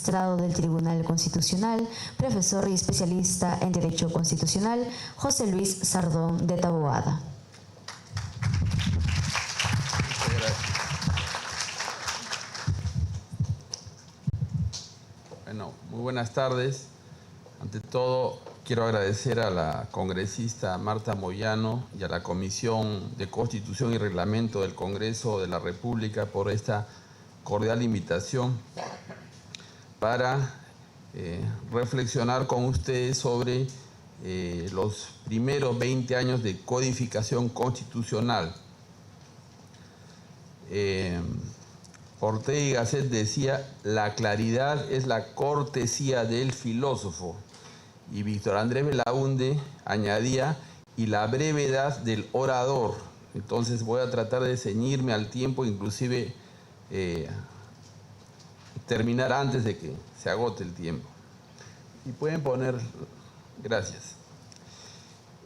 Magistrado del Tribunal Constitucional, profesor y especialista en Derecho Constitucional, José Luis Sardón de Taboada. Bueno, muy buenas tardes. Ante todo, quiero agradecer a la congresista Marta Moyano y a la Comisión de Constitución y Reglamento del Congreso de la República por esta cordial invitación para reflexionar con ustedes sobre los primeros 20 años de codificación constitucional. Ortega y Gasset decía: la claridad es la cortesía del filósofo. Y Víctor Andrés Belaúnde añadía: y la brevedad del orador. Entonces voy a tratar de ceñirme al tiempo, inclusive terminar antes de que se agote el tiempo. Y pueden poner, gracias.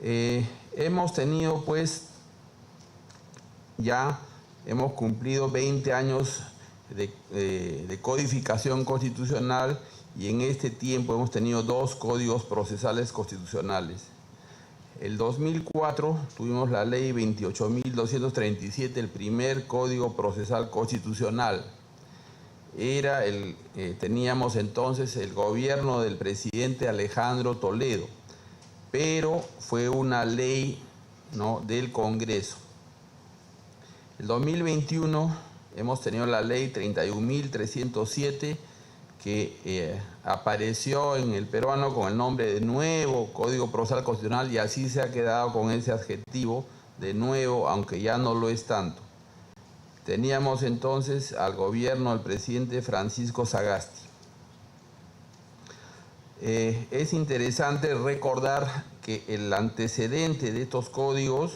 Hemos tenido pues, ya hemos cumplido 20 años de codificación constitucional y en este tiempo hemos tenido 2 códigos procesales constitucionales. El 2004 tuvimos la ley 28.237, el primer código procesal constitucional. Teníamos entonces el gobierno del presidente Alejandro Toledo, pero fue una ley, ¿no?, del Congreso. El 2021 hemos tenido la ley 31.307 que apareció en el peruano con el nombre de nuevo Código Procesal Constitucional y así se ha quedado con ese adjetivo de nuevo, aunque ya no lo es tanto. Teníamos entonces al gobierno del presidente Francisco Sagasti. Es interesante recordar que el antecedente de estos códigos,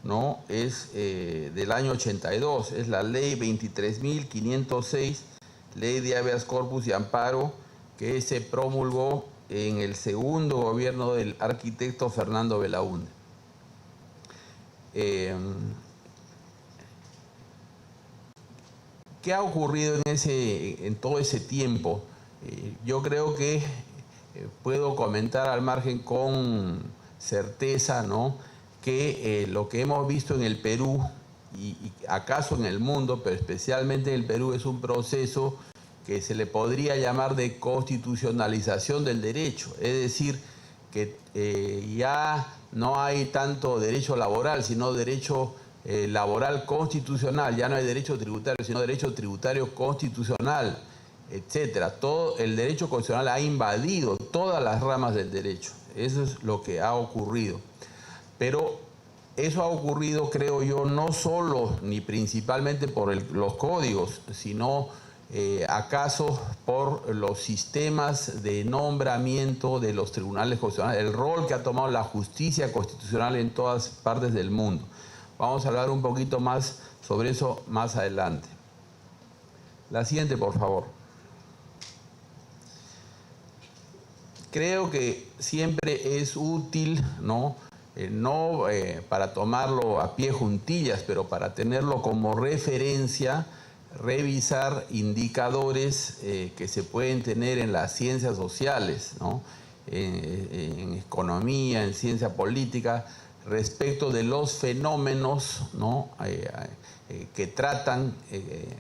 ¿no?, es del año 82, es la ley 23.506, ley de habeas corpus y amparo, que se promulgó en el segundo gobierno del arquitecto Fernando Belaúnde. ¿Qué ha ocurrido en todo ese tiempo? Yo creo que puedo comentar al margen con certeza, ¿no?, que lo que hemos visto en el Perú y acaso en el mundo, pero especialmente en el Perú, es un proceso que se le podría llamar de constitucionalización del derecho. Es decir, que ya no hay tanto derecho laboral, sino derecho laboral constitucional. Ya no hay derecho tributario, sino derecho tributario constitucional, etcétera. Todo el derecho constitucional ha invadido todas las ramas del derecho. Eso es lo que ha ocurrido. Pero eso ha ocurrido, creo yo, no solo ni principalmente por los códigos, sino acaso por los sistemas de nombramiento de los tribunales constitucionales, el rol que ha tomado la justicia constitucional en todas partes del mundo. Vamos a hablar un poquito más sobre eso más adelante. La siguiente, por favor. Creo que siempre es útil, ¿no?, no para tomarlo a pie juntillas, pero para tenerlo como referencia, revisar indicadores que se pueden tener en las ciencias sociales, ¿no?, en economía, en ciencia política, respecto de los fenómenos, ¿no?, que tratan, que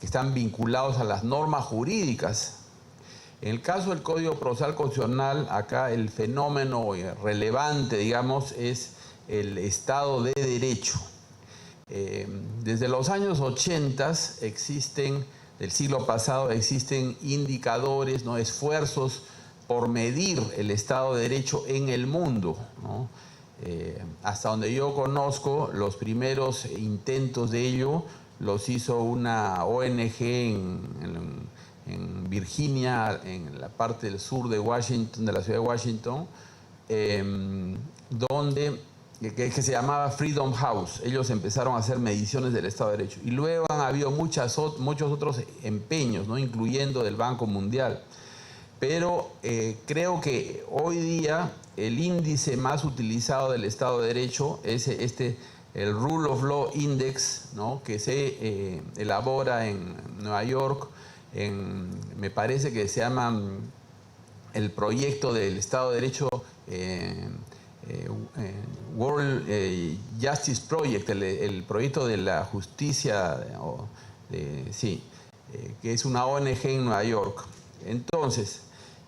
están vinculados a las normas jurídicas. En el caso del Código Procesal Constitucional, acá el fenómeno relevante, digamos, es el Estado de Derecho. Desde los años 80 del siglo pasado, existen indicadores, ¿no?, esfuerzos por medir el Estado de Derecho en el mundo, ¿no? Hasta donde yo conozco, los primeros intentos de ello los hizo una ONG en Virginia, en la parte del sur de Washington, de la ciudad de Washington, que se llamaba Freedom House. Ellos empezaron a hacer mediciones del Estado de Derecho. Y luego han habido muchos otros empeños, ¿no?, incluyendo del Banco Mundial. Pero creo que hoy día el índice más utilizado del Estado de Derecho es el Rule of Law Index, ¿no?, que se elabora en Nueva York me parece que se llama el proyecto del Estado de Derecho, World Justice Project, el proyecto de la justicia, que es una ONG en Nueva York. Entonces,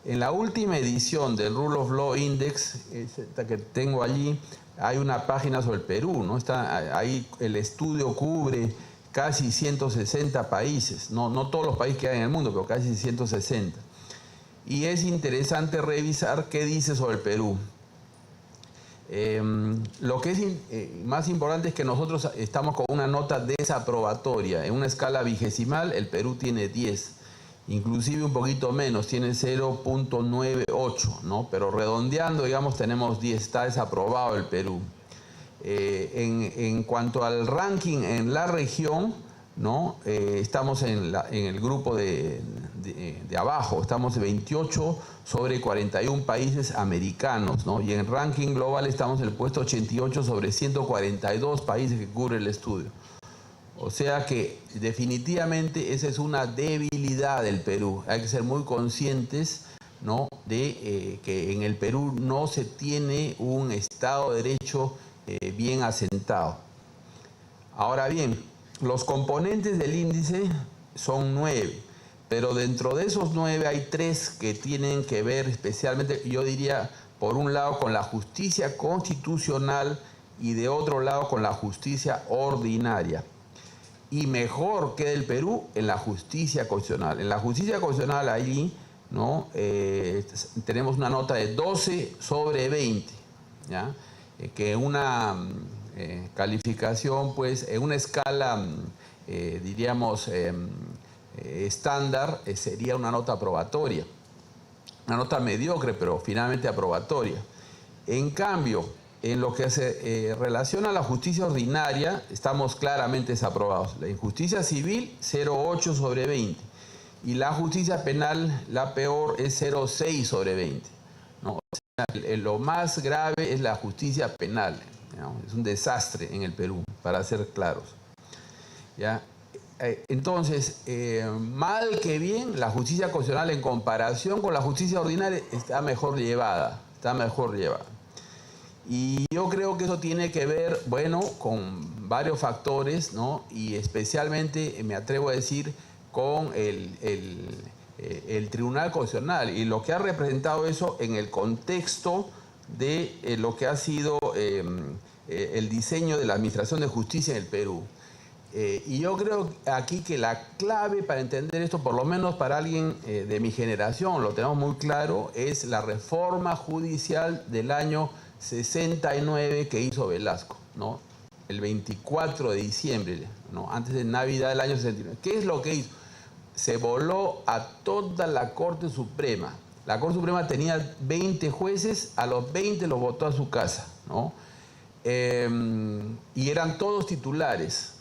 en la última edición del Rule of Law Index, esta que tengo allí, hay una página sobre el Perú, ¿no? Ahí el estudio cubre casi 160 países, no todos los países que hay en el mundo, pero casi 160. Y es interesante revisar qué dice sobre el Perú. Lo que es más importante es que nosotros estamos con una nota desaprobatoria. En una escala vigesimal, el Perú tiene 10. Inclusive un poquito menos, tiene 0.98, ¿no? Pero redondeando, digamos, tenemos 10, está desaprobado el Perú. En cuanto al ranking en la región, ¿no? Estamos en el grupo de abajo, estamos 28 sobre 41 países americanos, ¿no? Y en el ranking global estamos en el puesto 88 sobre 142 países que cubre el estudio. O sea que definitivamente esa es una debilidad del Perú. Hay que ser muy conscientes, ¿no? de que en el Perú no se tiene un Estado de Derecho bien asentado. Ahora bien, los componentes del índice son 9, pero dentro de esos 9 hay 3 que tienen que ver especialmente, yo diría, por un lado con la justicia constitucional y de otro lado con la justicia ordinaria. Y mejor queda el Perú en la justicia constitucional. En la justicia constitucional allí, ¿no? Tenemos una nota de 12 sobre 20, ¿ya? Que una calificación, pues, en una escala, diríamos, estándar, sería una nota aprobatoria. Una nota mediocre, pero finalmente aprobatoria. En cambio, en lo que se relaciona a la justicia ordinaria, estamos claramente desaprobados. La justicia civil, 0,8 sobre 20. Y la justicia penal, la peor, es 0,6 sobre 20. ¿No? O sea, lo más grave es la justicia penal, ¿no? Es un desastre en el Perú, para ser claros. ¿Ya? Entonces, mal que bien, la justicia constitucional en comparación con la justicia ordinaria está mejor llevada. Y yo creo que eso tiene que ver, bueno, con varios factores, ¿no? Y especialmente, me atrevo a decir, con el Tribunal Constitucional y lo que ha representado eso en el contexto de lo que ha sido el diseño de la Administración de Justicia en el Perú. Y yo creo aquí que la clave para entender esto, por lo menos para alguien de mi generación, lo tenemos muy claro, es la reforma judicial del año 69 que hizo Velasco, ¿no? El 24 de diciembre, ¿no? Antes de Navidad del año 69. ¿Qué es lo que hizo? Se voló a toda la Corte Suprema. La Corte Suprema tenía 20 jueces, a los 20 los votó a su casa, ¿no? Y eran todos titulares.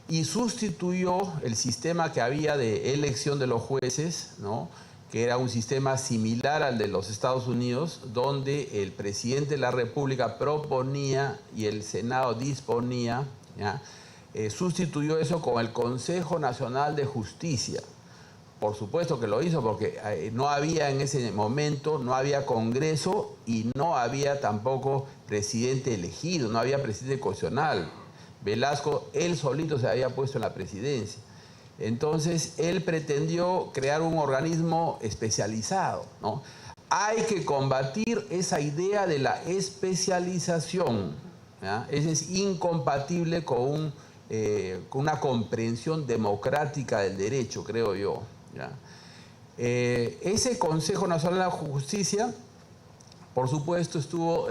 Y sustituyó el sistema que había de elección de los jueces, ¿no? Que era un sistema similar al de los Estados Unidos, donde el presidente de la República proponía y el Senado disponía, ¿ya? Sustituyó eso con el Consejo Nacional de Justicia. Por supuesto que lo hizo porque no había en ese momento, no había Congreso y no había tampoco presidente elegido, no había presidente constitucional. Velasco, él solito se había puesto en la presidencia. Entonces, él pretendió crear un organismo especializado, ¿no? Hay que combatir esa idea de la especialización, ¿ya? Eso es incompatible con una comprensión democrática del derecho, creo yo, ¿ya? Ese Consejo Nacional de la Justicia, por supuesto, estuvo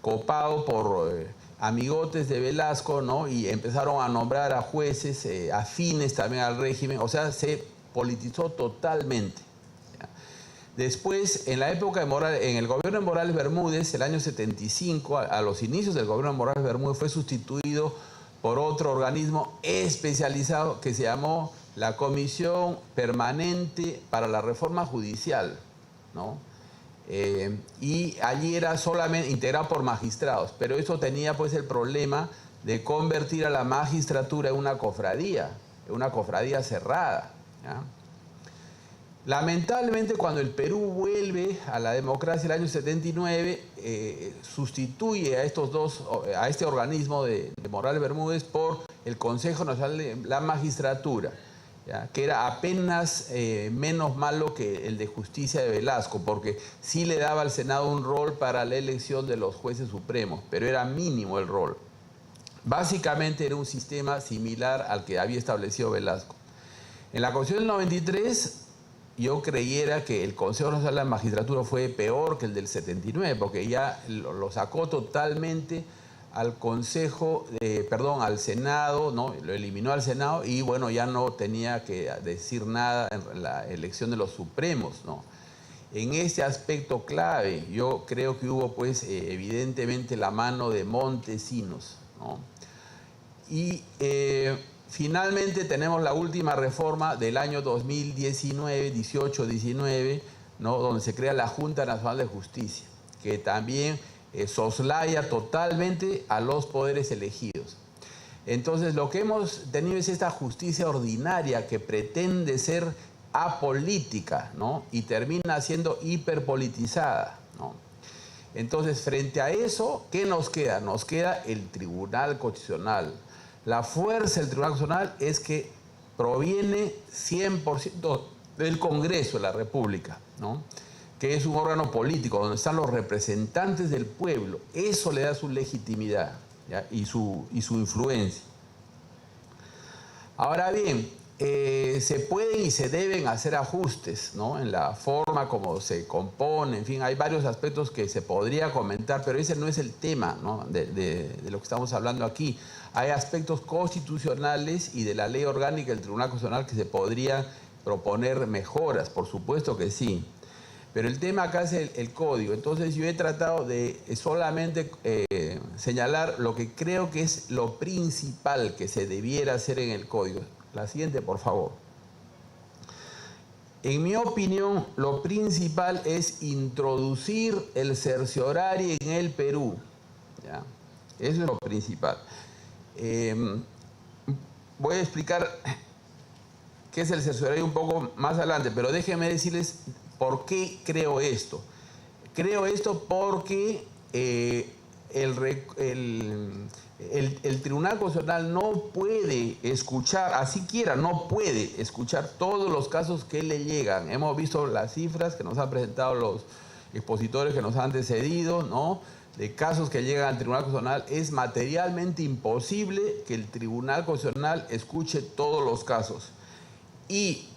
copado por amigotes de Velasco, ¿no? Y empezaron a nombrar a jueces afines también al régimen, o sea, se politizó totalmente, ¿ya? Después, en la época de Morales, en el gobierno de Morales Bermúdez, el año 75, a los inicios del gobierno de Morales Bermúdez, fue sustituido por otro organismo especializado que se llamó la Comisión Permanente para la Reforma Judicial, ¿no? Y allí era solamente integrado por magistrados, pero eso tenía pues el problema de convertir a la magistratura en una cofradía cerrada, ¿ya? Lamentablemente, cuando el Perú vuelve a la democracia el año 79, sustituye a este organismo de Morales Bermúdez por el Consejo Nacional de la Magistratura, ¿ya? Que era apenas menos malo que el de Justicia de Velasco, porque sí le daba al Senado un rol para la elección de los jueces supremos, pero era mínimo el rol. Básicamente era un sistema similar al que había establecido Velasco. En la Constitución del 93, yo creyera que el Consejo Nacional de la Magistratura fue peor que el del 79, porque ya lo sacó totalmente al al Senado, ¿no? Lo eliminó al Senado y bueno, ya no tenía que decir nada en la elección de los supremos, ¿no? En este aspecto clave, yo creo que hubo pues evidentemente la mano de Montesinos, ¿no? Y finalmente tenemos la última reforma del año 2019, 18-19, ¿no? Donde se crea la Junta Nacional de Justicia, que también soslaya totalmente a los poderes elegidos. Entonces, lo que hemos tenido es esta justicia ordinaria que pretende ser apolítica, ¿no? Y termina siendo hiperpolitizada, ¿no? Entonces, frente a eso, ¿qué nos queda? Nos queda el Tribunal Constitucional. La fuerza del Tribunal Constitucional es que proviene 100% del Congreso de la República, ¿no? Que es un órgano político donde están los representantes del pueblo. Eso le da su legitimidad, ¿ya? Y su influencia. Ahora bien, se pueden y se deben hacer ajustes, ¿no? En la forma como se compone, en fin, hay varios aspectos que se podría comentar, pero ese no es el tema, ¿no? de lo que estamos hablando aquí. Hay aspectos constitucionales y de la ley orgánica del Tribunal Constitucional que se podrían proponer mejoras, por supuesto que sí. Pero el tema acá es el código. Entonces yo he tratado de solamente señalar lo que creo que es lo principal que se debiera hacer en el código. La siguiente, por favor. En mi opinión, lo principal es introducir el cerciorario en el Perú, ¿ya? Eso es lo principal. Voy a explicar qué es el cerciorario un poco más adelante, pero déjenme decirles por qué creo esto. Creo esto porque el Tribunal Constitucional no puede escuchar, siquiera no puede escuchar todos los casos que le llegan. Hemos visto las cifras que nos han presentado los expositores que nos han antecedido, ¿no? De casos que llegan al Tribunal Constitucional. Es materialmente imposible que el Tribunal Constitucional escuche todos los casos. Y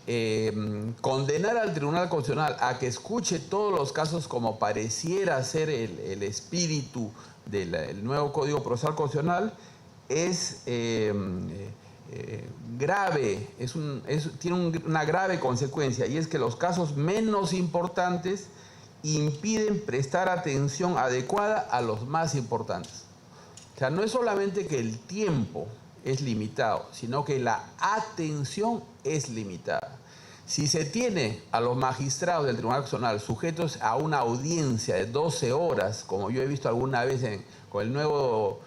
condenar al Tribunal Constitucional a que escuche todos los casos como pareciera ser el espíritu del nuevo Código Procesal Constitucional es grave, tiene una grave consecuencia, y es que los casos menos importantes impiden prestar atención adecuada a los más importantes. O sea, no es solamente que el tiempo es limitado, sino que la atención es limitada. Si se tiene a los magistrados del Tribunal Constitucional sujetos a una audiencia de 12 horas, como yo he visto alguna vez con el nuevo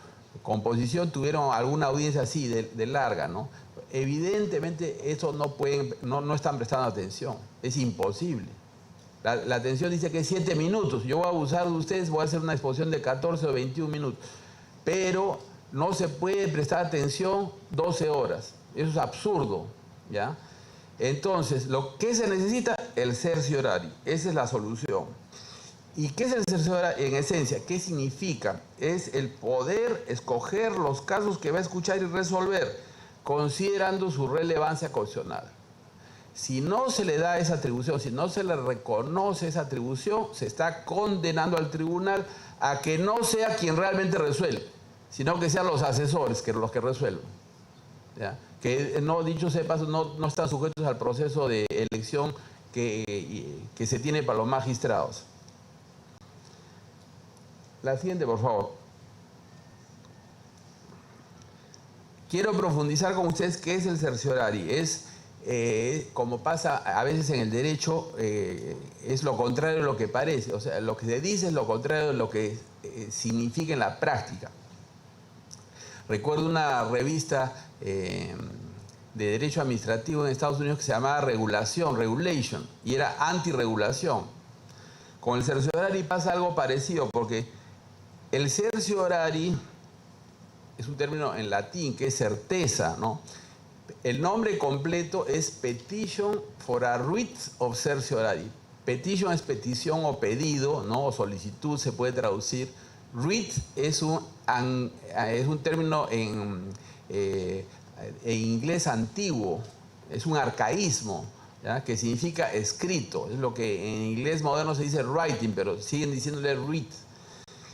composición, tuvieron alguna audiencia así de larga, ¿no? Evidentemente eso no están prestando atención, es imposible. La atención dice que es 7 minutos, yo voy a abusar de ustedes, voy a hacer una exposición de 14 o 21 minutos, pero no se puede prestar atención 12 horas, eso es absurdo, ¿ya? Entonces, ¿lo que se necesita? El cerciorario, esa es la solución. ¿Y qué es el cerciorario en esencia? ¿Qué significa? Es el poder escoger los casos que va a escuchar y resolver, considerando su relevancia constitucional. Si no se le da esa atribución, si no se le reconoce esa atribución, se está condenando al tribunal a que no sea quien realmente resuelve, sino que sean los asesores los que resuelven, ¿ya? Que, no, dicho sea de paso, no están sujetos al proceso de elección que se tiene para los magistrados. La siguiente, por favor. Quiero profundizar con ustedes qué es el cerciorario. Es, como pasa a veces en el derecho, es lo contrario de lo que parece. O sea, lo que se dice es lo contrario de lo que significa en la práctica. Recuerdo una revista de derecho administrativo en Estados Unidos que se llamaba regulation, y era antirregulación. Con el certiorari pasa algo parecido, porque el certiorari es un término en latín que es certeza, ¿no? El nombre completo es Petition for a Writ of Certiorari. Petition es petición o pedido, ¿no? O solicitud se puede traducir. Writ es un término en inglés antiguo, es un arcaísmo, ¿ya? Que significa escrito. Es lo que en inglés moderno se dice writing, pero siguen diciéndole writ.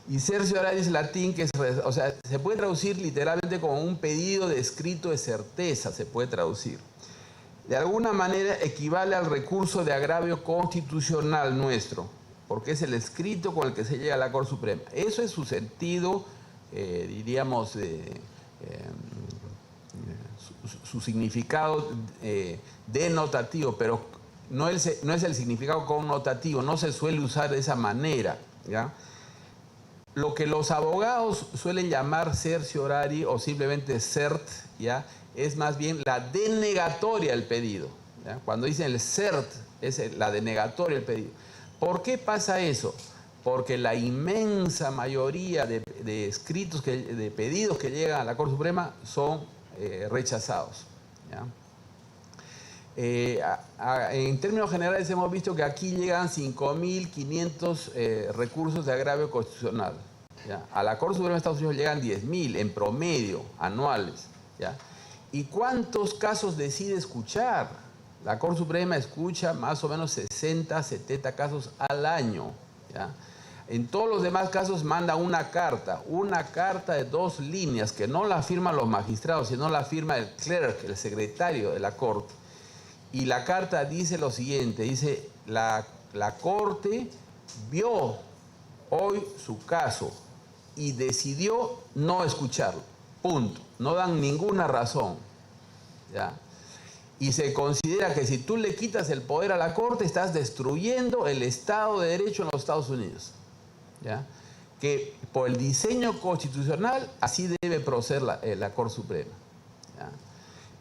Y certiorari es latín, que es, o sea, se puede traducir literalmente como un pedido de escrito de certeza, se puede traducir. De alguna manera equivale al recurso de agravio constitucional nuestro, porque es el escrito con el que se llega a la Corte Suprema. Eso es su sentido, diríamos, su significado denotativo, pero no es el significado connotativo, no se suele usar de esa manera, ¿ya? Lo que los abogados suelen llamar certiorari o simplemente cert, ¿ya? Es más bien la denegatoria del pedido, ¿ya? Cuando dicen el cert, es la denegatoria del pedido. ¿Por qué pasa eso? Porque la inmensa mayoría de escritos, de pedidos que llegan a la Corte Suprema son rechazados, ¿ya? En términos generales hemos visto que aquí llegan 5.500 recursos de agravio constitucional, ¿ya? A la Corte Suprema de Estados Unidos llegan 10.000 en promedio anuales, ¿ya? ¿Y cuántos casos decide escuchar? La Corte Suprema escucha más o menos 60, 70 casos al año, ¿ya? En todos los demás casos manda una carta de 2 líneas que no la firman los magistrados, sino la firma el clerk, el secretario de la Corte. Y la carta dice lo siguiente, dice, la Corte vio hoy su caso y decidió no escucharlo, punto. No dan ninguna razón, ¿ya? Y se considera que si tú le quitas el poder a la Corte, estás destruyendo el Estado de Derecho en los Estados Unidos, ¿ya? Que por el diseño constitucional así debe proceder la Corte Suprema, ¿ya?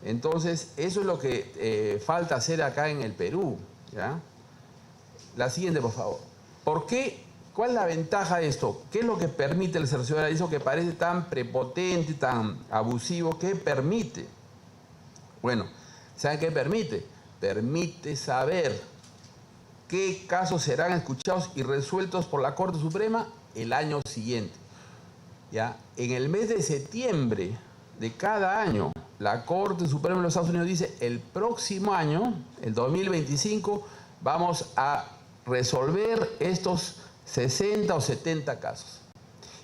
Entonces, eso es lo que falta hacer acá en el Perú, ¿ya? La siguiente, por favor. ¿Por qué? ¿Cuál es la ventaja de esto? ¿Qué es lo que permite el certiorari? Eso que parece tan prepotente, tan abusivo, ¿qué permite? Bueno, ¿saben qué permite? Permite saber qué casos serán escuchados y resueltos por la Corte Suprema el año siguiente, ¿ya? En el mes de septiembre de cada año, la Corte Suprema de los Estados Unidos dice, el próximo año, el 2025, vamos a resolver estos 60 o 70 casos.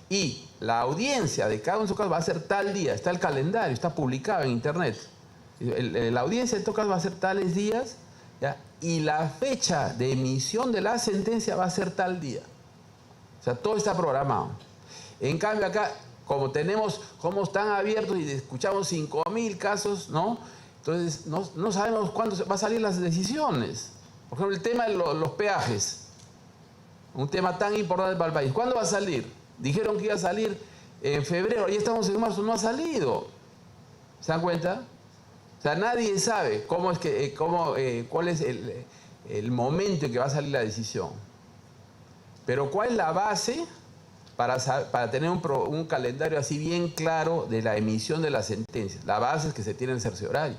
Y la audiencia de cada uno de esos casos va a ser tal día, está el calendario, está publicado en internet. La audiencia de estos casos va a ser tales días, ¿ya? Y la fecha de emisión de la sentencia va a ser tal día. O sea, todo está programado. En cambio acá, como están abiertos y escuchamos 5.000 casos, ¿no? Entonces no sabemos cuándo van a salir las decisiones. Por ejemplo, el tema de los peajes, un tema tan importante para el país. ¿Cuándo va a salir? Dijeron que iba a salir en febrero, ya estamos en marzo, no ha salido. ¿Se dan cuenta? O sea, nadie sabe cuál es el momento en que va a salir la decisión. Pero ¿cuál es la base para tener un calendario así bien claro de la emisión de la sentencia? La base es que se tiene el certiorari.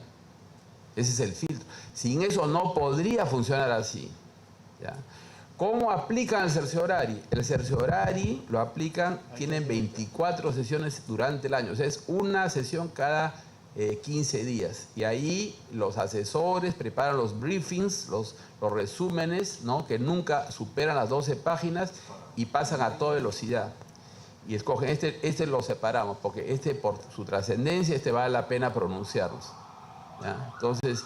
Ese es el filtro. Sin eso no podría funcionar así, ¿ya? ¿Cómo aplican el certiorari? El certiorari lo aplican, tienen 24 sesiones durante el año. O sea, es una sesión cada 15 días. Y ahí los asesores preparan los briefings, los resúmenes, ¿no? Que nunca superan las 12 páginas y pasan a toda velocidad. Y escogen, este lo separamos, porque por su trascendencia, vale la pena pronunciarlos, ¿ya? Entonces,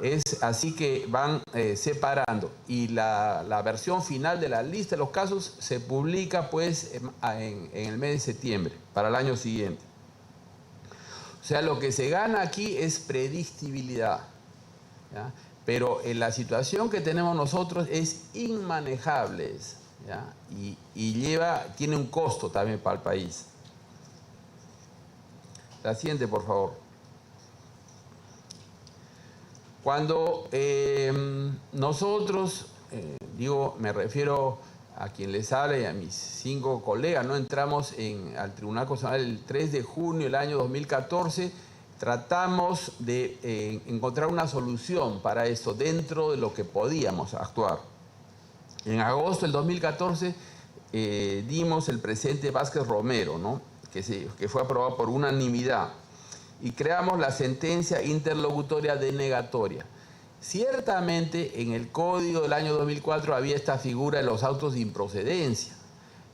es así que van separando. Y la versión final de la lista de los casos se publica pues en el mes de septiembre, para el año siguiente. O sea, lo que se gana aquí es predictibilidad, ¿ya? Pero en la situación que tenemos nosotros es inmanejable, ¿ya? Y tiene un costo también para el país. La siguiente, por favor. Cuando nosotros, me refiero a quien les habla y a mis 5 colegas, ¿no? Entramos al Tribunal Constitucional el 3 de junio del año 2014, tratamos de encontrar una solución para esto dentro de lo que podíamos actuar. En agosto del 2014 dimos el presidente Vázquez Romero, ¿no? que fue aprobado por unanimidad, y creamos la sentencia interlocutoria denegatoria. Ciertamente en el Código del año 2004 había esta figura de los autos de improcedencia,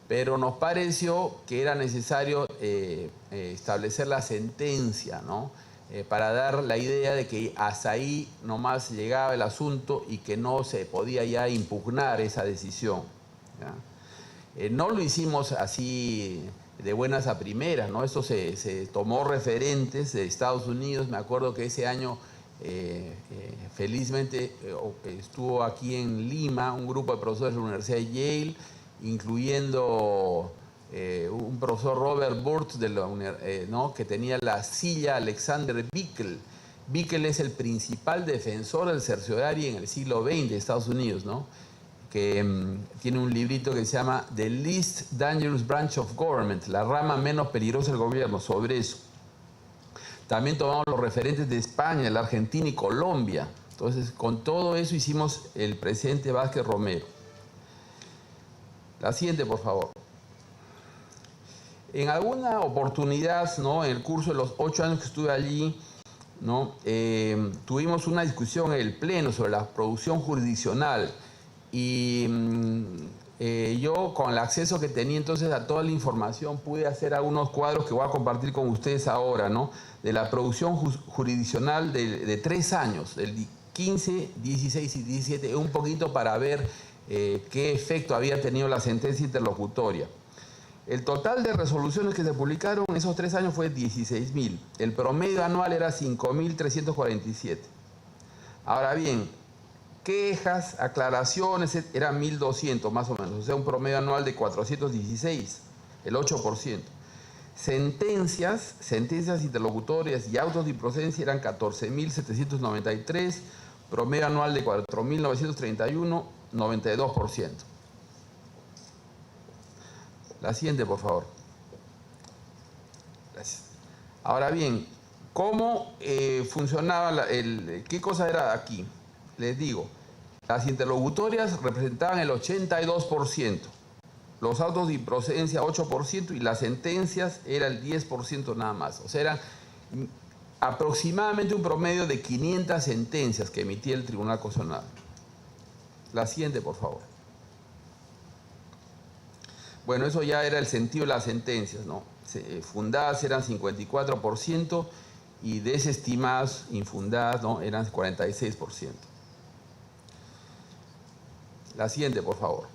pero nos pareció que era necesario establecer la sentencia, ¿no? Para dar la idea de que hasta ahí nomás llegaba el asunto y que no se podía ya impugnar esa decisión, ¿ya? No lo hicimos así de buenas a primeras, ¿no? Esto se tomó referentes de Estados Unidos. Me acuerdo que ese año felizmente estuvo aquí en Lima un grupo de profesores de la Universidad de Yale, incluyendo un profesor Robert Burt, ¿no? que tenía la silla Alexander Bickel. Bickel es el principal defensor del cerciorario en el siglo XX de Estados Unidos, ¿no? Que tiene un librito que se llama The Least Dangerous Branch of Government, la rama menos peligrosa del gobierno, sobre eso. También tomamos los referentes de España, la Argentina y Colombia. Entonces, con todo eso hicimos el presidente Vázquez Romero. La siguiente, por favor. En alguna oportunidad, ¿no? En el curso de los 8 años que estuve allí, ¿no? Tuvimos una discusión en el Pleno sobre la producción jurisdiccional. Y yo, con el acceso que tenía entonces a toda la información, pude hacer algunos cuadros que voy a compartir con ustedes ahora, ¿no? De la producción jurisdiccional de 3 años, del 15, 16 y 17, un poquito para ver qué efecto había tenido la sentencia interlocutoria. El total de resoluciones que se publicaron en esos 3 años fue 16.000. El promedio anual era 5.347. Ahora bien, quejas, aclaraciones, eran 1.200 más o menos, o sea, un promedio anual de 416, el 8%. Sentencias interlocutorias y autos de improcedencia eran 14.793, promedio anual de 4.931, 92%. La siguiente, por favor. Gracias. Ahora bien, ¿cómo funcionaba qué cosa era aquí? Les digo, las interlocutorias representaban el 82%, los autos de improcedencia 8% y las sentencias era el 10% nada más. O sea, era aproximadamente un promedio de 500 sentencias que emitía el Tribunal Constitucional. La siguiente, por favor. Bueno, eso ya era el sentido de las sentencias, ¿no? Fundadas eran 54% y desestimadas, infundadas, ¿no? Eran 46%. La siguiente, por favor.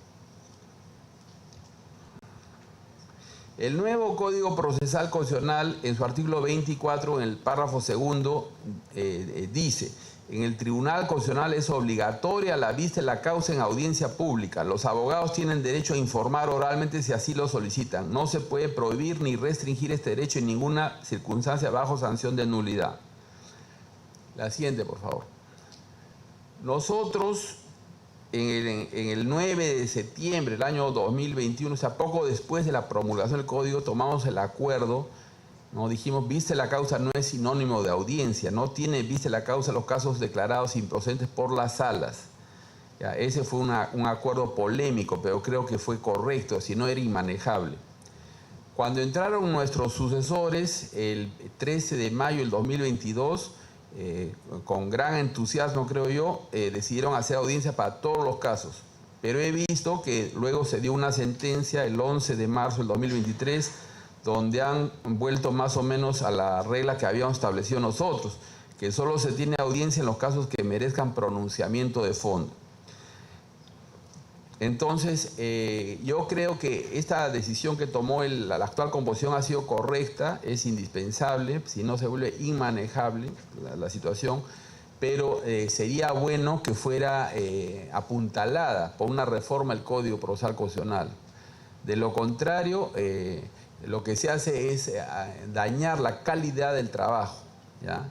El nuevo Código Procesal Constitucional, en su artículo 24, en el párrafo segundo, dice: en el Tribunal Constitucional es obligatoria la vista de la causa en audiencia pública. Los abogados tienen derecho a informar oralmente si así lo solicitan. No se puede prohibir ni restringir este derecho en ninguna circunstancia bajo sanción de nulidad. La siguiente, por favor. Nosotros, en el 9 de septiembre del año 2021, o sea, poco después de la promulgación del Código, tomamos el acuerdo, ¿no? Dijimos, vista la causa no es sinónimo de audiencia, no tiene vista la causa los casos declarados improcedentes por las salas. Ya, ese fue un acuerdo polémico, pero creo que fue correcto, si no era inmanejable. Cuando entraron nuestros sucesores, el 13 de mayo del 2022, con gran entusiasmo, creo yo, decidieron hacer audiencia para todos los casos. Pero he visto que luego se dio una sentencia el 11 de marzo del 2023, donde han vuelto más o menos a la regla que habíamos establecido nosotros, que solo se tiene audiencia en los casos que merezcan pronunciamiento de fondo. Entonces, yo creo que esta decisión que tomó la actual composición ha sido correcta, es indispensable, si no se vuelve inmanejable la situación, pero sería bueno que fuera apuntalada por una reforma del Código Procesal Constitucional. De lo contrario, lo que se hace es dañar la calidad del trabajo, ¿ya?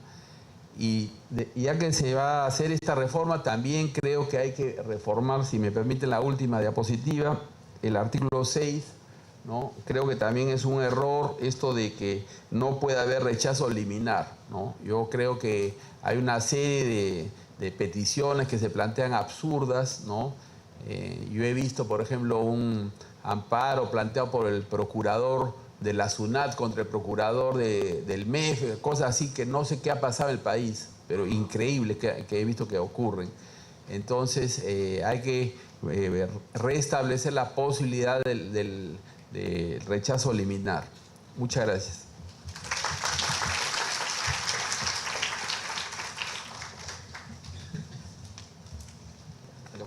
Y ya que se va a hacer esta reforma, también creo que hay que reformar, si me permiten la última diapositiva, el artículo 6, ¿no? Creo que también es un error esto de que no puede haber rechazo liminar, ¿no? Yo creo que hay una serie de peticiones que se plantean absurdas, ¿no? Yo he visto, por ejemplo, un amparo planteado por el procurador de la SUNAT contra el procurador del MEF, cosas así que no sé qué ha pasado en el país, pero increíble que he visto que ocurren. Entonces hay que restablecer la posibilidad del rechazo liminar. Muchas gracias.